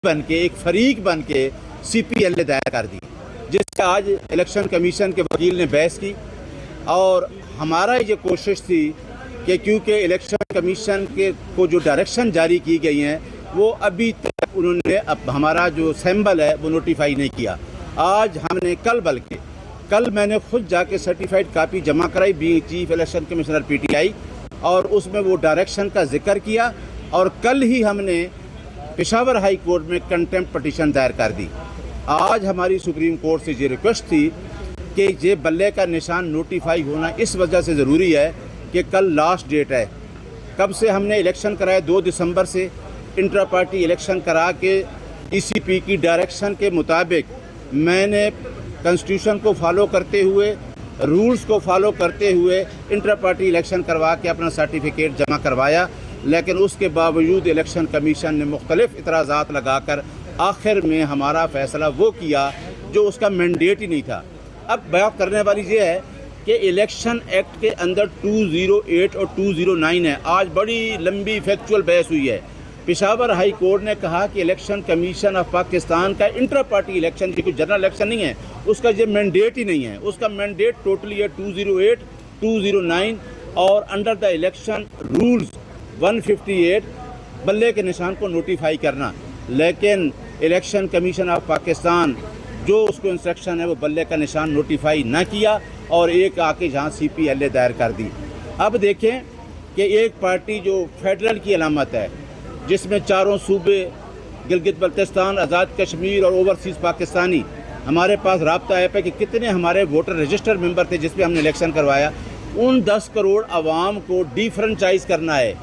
बन के एक फरीक बन के CPLA दायर कर दी, जिससे आज इलेक्शन कमीशन के वकील ने बहस की। और हमारा ये कोशिश थी कि क्योंकि इलेक्शन कमीशन के को जो डायरेक्शन जारी की गई हैं वो अभी तक उन्होंने अब हमारा जो सैम्बल है वो नोटिफाई नहीं किया। आज हमने कल मैंने खुद जाके सर्टिफाइड कापी जमा कराई being chief election commissioner PTI, और उसमें वो डायरेक्शन का जिक्र किया। और कल ही हमने पेशावर हाई कोर्ट में कंटेम्प्ट पटिशन दायर कर दी। आज हमारी सुप्रीम कोर्ट से ये रिक्वेस्ट थी कि ये बल्ले का निशान नोटिफाई होना इस वजह से ज़रूरी है कि कल लास्ट डेट है। कब से हमने इलेक्शन कराया? 2 दिसंबर से इंट्रा पार्टी इलेक्शन करा के ECP की डायरेक्शन के मुताबिक मैंने कॉन्स्टिट्यूशन को फॉलो करते हुए, रूल्स को फॉलो करते हुए इंट्रा पार्टी इलेक्शन करवा के अपना सर्टिफिकेट जमा करवाया। लेकिन उसके बावजूद इलेक्शन कमीशन ने मुख्तलिफ इतराज़ात लगाकर आखिर में हमारा फ़ैसला वो किया जो उसका मैंडेट ही नहीं था। अब बात करने वाली ये है कि इलेक्शन एक्ट के अंदर 208 और 209 है। आज बड़ी लंबी फैक्चुअल बहस हुई है। पेशावर हाई कोर्ट ने कहा कि इलेक्शन कमीशन ऑफ पाकिस्तान का इंट्रा पार्टी इलेक्शन की कोई जनरल इलेक्शन नहीं है, उसका ये मैंडेट ही नहीं है। उसका मैंडेट टोटली है 208, 209 और अंडर द इलेक्शन रूल्स 158 बल्ले के निशान को नोटिफाई करना। लेकिन इलेक्शन कमीशन ऑफ पाकिस्तान जो उसको इंस्ट्रक्शन है वो बल्ले का निशान नोटिफाई ना किया और एक आके जहाँ CPLA दायर कर दी। अब देखें कि एक पार्टी जो फेडरल की अलामत है, जिसमें चारों सूबे गिलगित बल्तिस्तान, आज़ाद कश्मीर और ओवरसीज़ पाकिस्तानी, हमारे पास राब्ता ऐप है कि कितने हमारे वोटर रजिस्टर मेंबर थे जिस पे हमने इलेक्शन करवाया। उन 10 करोड़ आवाम को डिफ्रेंचाइज करना है।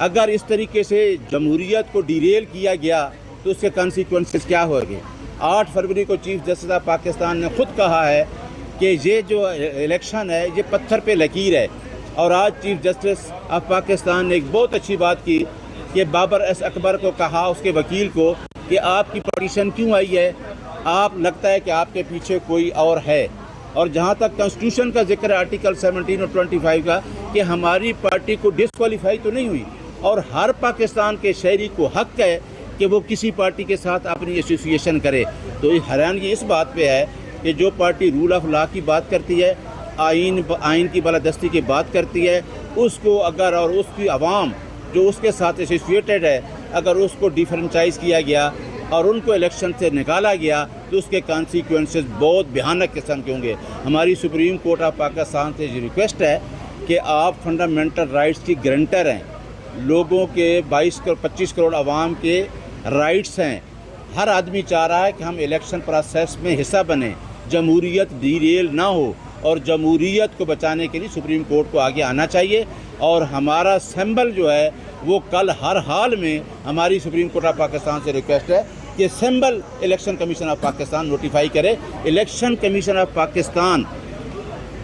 अगर इस तरीके से जमहूरियत को डिरेल किया गया तो उसके कॉन्सिक्वेंसेस क्या होंगे। 8 फरवरी को चीफ जस्टिस ऑफ पाकिस्तान ने खुद कहा है कि ये जो इलेक्शन है ये पत्थर पे लकीर है। और आज चीफ जस्टिस ऑफ पाकिस्तान ने एक बहुत अच्छी बात की कि बाबर एस अकबर को कहा, उसके वकील को, कि आपकी पटिशन क्यों आई है, आप लगता है कि आपके पीछे कोई और है। और जहाँ तक कॉन्स्टिट्यूशन का जिक्र है आर्टिकल 17 और 25 का, कि हमारी पार्टी को डिस्क्वालीफाई तो नहीं हुई और हर पाकिस्तान के शहरी को हक है कि वो किसी पार्टी के साथ अपनी एसोसिएशन करे। तो हैरानगी इस बात पे है कि जो पार्टी रूल ऑफ लॉ की बात करती है, आइन की बालादस्ती की बात करती है, उसको अगर और उसकी आवाम जो उसके साथ एसोसिएटेड है अगर उसको डिफ्रेंचाइज किया गया और उनको इलेक्शन से निकाला गया तो उसके कॉन्सिक्वेंसेस बहुत भयानक किस्म के होंगे। हमारी सुप्रीम कोर्ट ऑफ पाकिस्तान से ये रिक्वेस्ट है कि आप फंडामेंटल राइट्स की गारंटर हैं। लोगों के 25 करोड़ आवाम के राइट्स हैं। हर आदमी चाह रहा है कि हम इलेक्शन प्रोसेस में हिस्सा बने, जमहूरियत डिरेल ना हो, और जमहूरियत को बचाने के लिए सुप्रीम कोर्ट को आगे आना चाहिए। और हमारा सिंबल जो है वो कल हर हाल में हमारी सुप्रीम कोर्ट ऑफ पाकिस्तान से रिक्वेस्ट है कि symbol election commission of Pakistan notify करे। इलेक्शन कमीशन ऑफ पाकिस्तान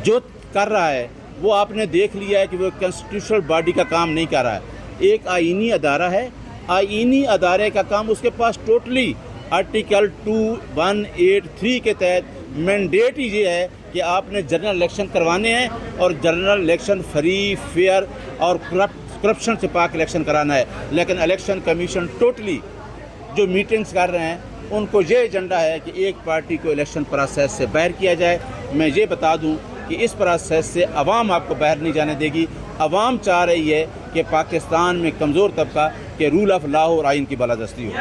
जो कर रहा है वो आपने देख लिया है कि वो कॉन्स्टिट्यूशनल बॉडी का काम नहीं कर रहा है। एक आईनी अदारा है, आईनी अदारे का काम उसके पास टोटली आर्टिकल 2183 के तहत मैंडेट ही ये है कि आपने जनरल इलेक्शन करवाने हैं और जनरल इलेक्शन फ्री, फेयर और करप्शन से पाक इलेक्शन कराना है। लेकिन इलेक्शन कमीशन टोटली जो मीटिंग्स कर रहे हैं उनको ये एजेंडा है कि एक पार्टी को इलेक्शन प्रोसेस से बाहर किया जाए। मैं ये बता दूं कि इस प्रोसेस से अवाम आपको बाहर नहीं जाने देगी। अवाम चाह रही है कि पाकिस्तान में कमज़ोर तबका के रूल ऑफ लॉ और आइन की बालादस्ती हो।